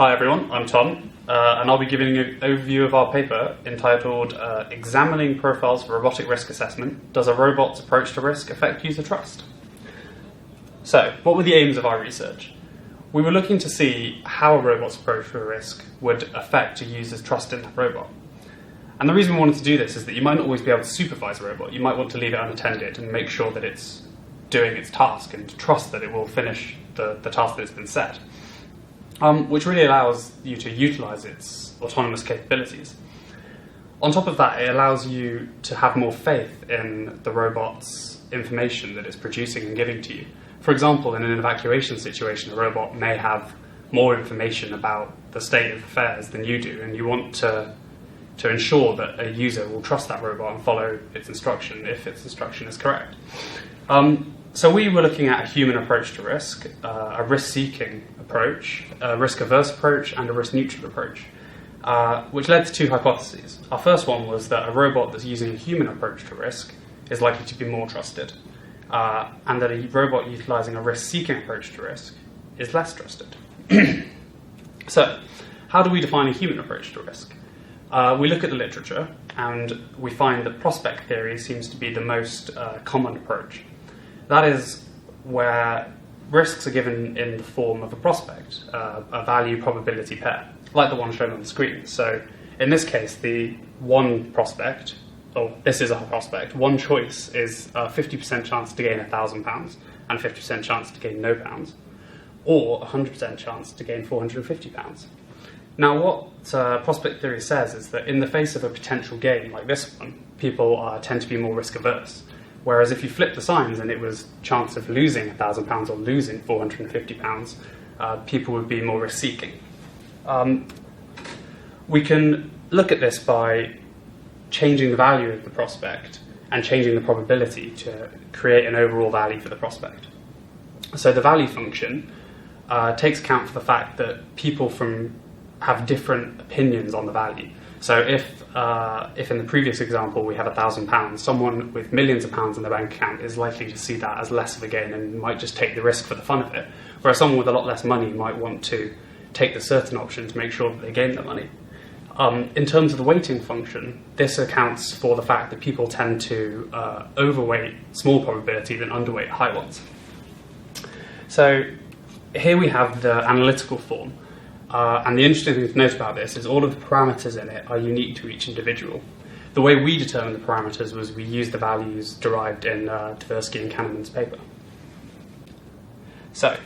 Hi everyone, I'm Tom, and I'll be giving an overview of our paper entitled Examining Profiles for Robotic Risk Assessment, Does a Robot's Approach to Risk Affect User Trust? So, what were the aims of our research? We were looking to see how a robot's approach to a risk would affect a user's trust in that robot. And the reason we wanted to do this is that you might not always be able to supervise a robot. You might want to leave it unattended and make sure that it's doing its task and trust that it will finish the task that's been set. Which really allows you to utilise its autonomous capabilities. On top of that, it allows you to have more faith in the robot's information that it's producing and giving to you. For example, in an evacuation situation, a robot may have more information about the state of affairs than you do, and you want to ensure that a user will trust that robot and follow its instruction if its instruction is correct. So we were looking at a human approach to risk, a risk-seeking approach, a risk-averse approach, and a risk-neutral approach, which led to two hypotheses. Our first one was that a robot that's using a human approach to risk is likely to be more trusted, and that a robot utilising a risk-seeking approach to risk is less trusted. So, how do we define a human approach to risk? We look at the literature, and we find that prospect theory seems to be the most common approach. That is where risks are given in the form of a prospect, a value probability pair, like the one shown on the screen. So in this case, the one prospect, or this is a prospect, one choice is a 50% chance to gain £1,000 and 50% chance to gain no pounds, or 100% chance to gain £450. Now what prospect theory says is that in the face of a potential gain like this one, people tend to be more risk averse. Whereas if you flip the signs and it was chance of losing £1,000 or losing £450, people would be more risk-seeking. We can look at this by changing the value of the prospect and changing the probability to create an overall value for the prospect. So the value function takes account for the fact that people have different opinions on the value. So if in the previous example we have £1,000, someone with millions of pounds in their bank account is likely to see that as less of a gain and might just take the risk for the fun of it, whereas someone with a lot less money might want to take the certain option to make sure that they gain the money. In terms of the weighting function, this accounts for the fact that people tend to overweight small probabilities and underweight high ones. So here we have the analytical form. And the interesting thing to note about this is all of the parameters in it are unique to each individual. The way we determined the parameters was we used the values derived in Tversky and Kahneman's paper. So,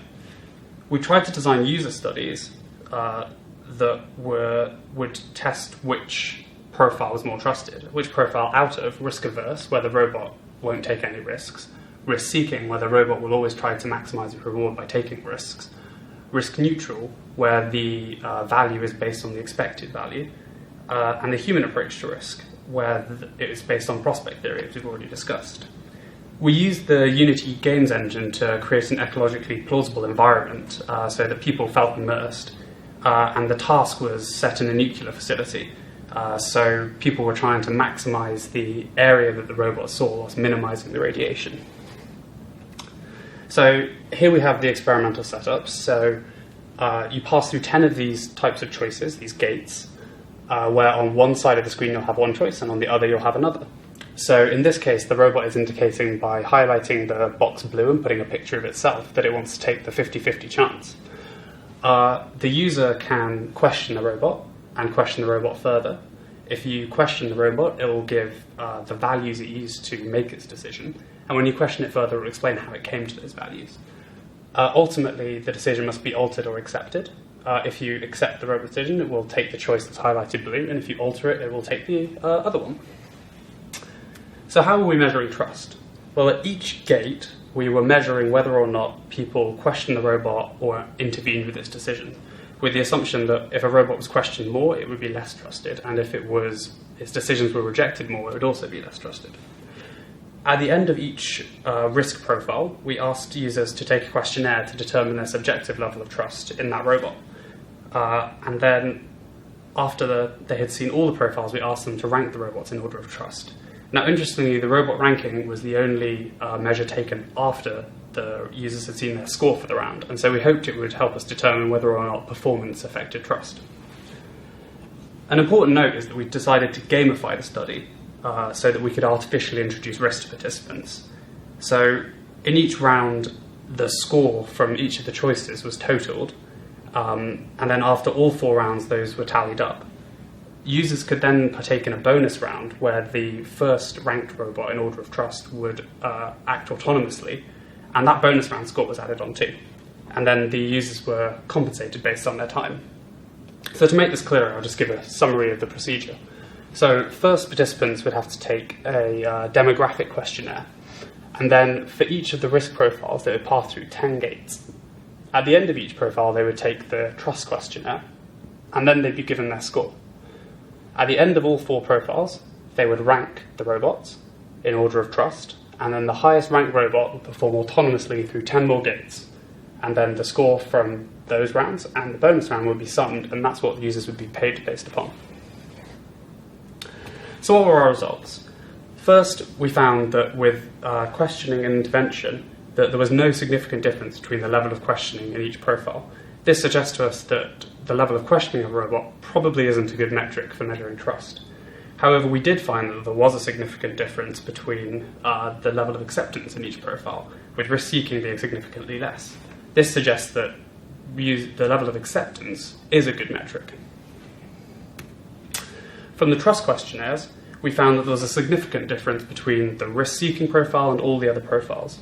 we tried to design user studies that would test which profile was more trusted, which profile out of risk-averse, where the robot won't take any risks, risk-seeking, where the robot will always try to maximise the reward by taking risks, risk-neutral, where the value is based on the expected value, and the human approach to risk, where it is based on prospect theory, as we've already discussed. We used the Unity games engine to create an ecologically plausible environment so that people felt immersed, and the task was set in a nuclear facility, so people were trying to maximise the area that the robot saw whilst minimising the radiation. So here we have the experimental setup. So you pass through 10 of these types of choices, these gates, where on one side of the screen you'll have one choice and on the other you'll have another. So in this case, the robot is indicating by highlighting the box blue and putting a picture of itself that it wants to take the 50-50 chance. The user can question the robot and question the robot further. If you question the robot, it will give the values it used to make its decision. And when you question it further, it will explain how it came to those values. Ultimately, the decision must be altered or accepted. If you accept the robot decision, it will take the choice that's highlighted blue, and if you alter it, it will take the other one. So how are we measuring trust? Well, at each gate, we were measuring whether or not people questioned the robot or intervened with its decision, with the assumption that if a robot was questioned more, it would be less trusted, and if its decisions were rejected more, it would also be less trusted. At the end of each risk profile, we asked users to take a questionnaire to determine their subjective level of trust in that robot. And then, after they had seen all the profiles, we asked them to rank the robots in order of trust. Now, interestingly, the robot ranking was the only measure taken after the users had seen their score for the round, and so we hoped it would help us determine whether or not performance affected trust. An important note is that we decided to gamify the study so that we could artificially introduce risk to participants. So in each round, the score from each of the choices was totaled, and then after all 4 rounds, those were tallied up. Users could then partake in a bonus round where the first ranked robot in order of trust would act autonomously, and that bonus round score was added on too. And then the users were compensated based on their time. So to make this clearer, I'll just give a summary of the procedure. So first, participants would have to take a demographic questionnaire, and then for each of the risk profiles, they would pass through 10 gates. At the end of each profile, they would take the trust questionnaire, and then they'd be given their score. At the end of all 4 profiles, they would rank the robots in order of trust, and then the highest ranked robot would perform autonomously through 10 more gates. And then the score from those rounds and the bonus round would be summed, and that's what the users would be paid based upon. So what were our results? First, we found that with questioning and intervention, that there was no significant difference between the level of questioning in each profile. This suggests to us that the level of questioning of a robot probably isn't a good metric for measuring trust. However, we did find that there was a significant difference between the level of acceptance in each profile, with risk-seeking being significantly less. This suggests that the level of acceptance is a good metric. From the trust questionnaires, we found that there was a significant difference between the risk-seeking profile and all the other profiles.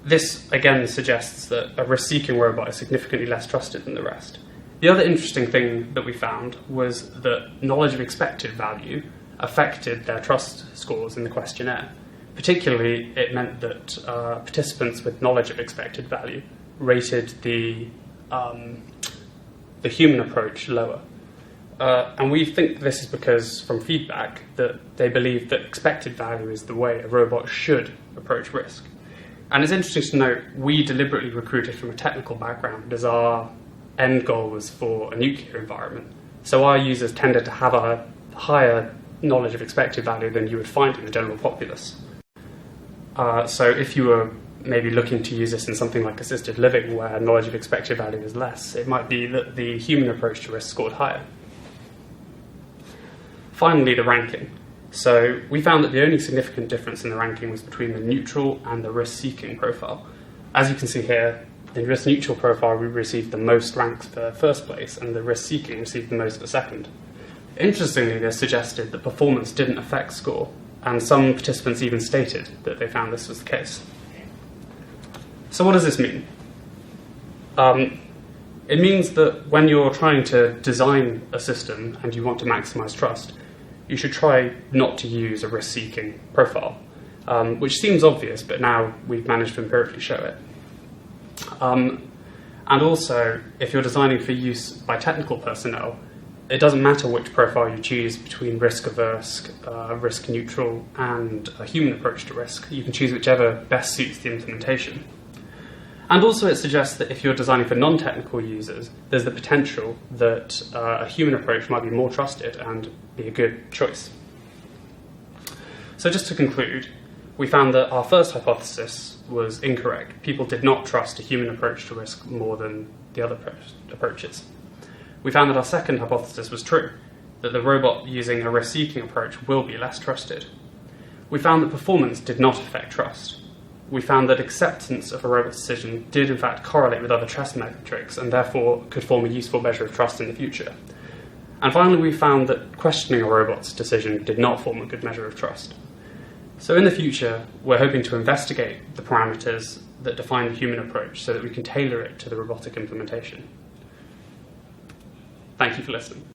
This, again, suggests that a risk-seeking robot is significantly less trusted than the rest. The other interesting thing that we found was that knowledge of expected value affected their trust scores in the questionnaire. Particularly, it meant that participants with knowledge of expected value rated the human approach lower. And we think this is because, from feedback, that they believe that expected value is the way a robot should approach risk. And it's interesting to note, we deliberately recruited from a technical background as our end goal was for a nuclear environment. So our users tended to have a higher knowledge of expected value than you would find in the general populace. So if you were maybe looking to use this in something like assisted living, where knowledge of expected value is less, it might be that the human approach to risk scored higher. Finally, the ranking. So we found that the only significant difference in the ranking was between the neutral and the risk-seeking profile. As you can see here, in the risk-neutral profile, we received the most ranks for first place, and the risk-seeking received the most for second. Interestingly, this suggested that performance didn't affect score, and some participants even stated that they found this was the case. So what does this mean? It means that when you're trying to design a system and you want to maximize trust, you should try not to use a risk-seeking profile, which seems obvious, but now we've managed to empirically show it. And also, if you're designing for use by technical personnel, it doesn't matter which profile you choose between risk-averse, risk-neutral, and a human approach to risk. You can choose whichever best suits the implementation. And also it suggests that if you're designing for non-technical users, there's the potential that a human approach might be more trusted and be a good choice. So just to conclude, we found that our first hypothesis was incorrect. People did not trust a human approach to risk more than the other approaches. We found that our second hypothesis was true, that the robot using a risk-seeking approach will be less trusted. We found that performance did not affect trust. We found that acceptance of a robot's decision did in fact correlate with other trust metrics and therefore could form a useful measure of trust in the future. And finally, we found that questioning a robot's decision did not form a good measure of trust. So in the future, we're hoping to investigate the parameters that define the human approach so that we can tailor it to the robotic implementation. Thank you for listening.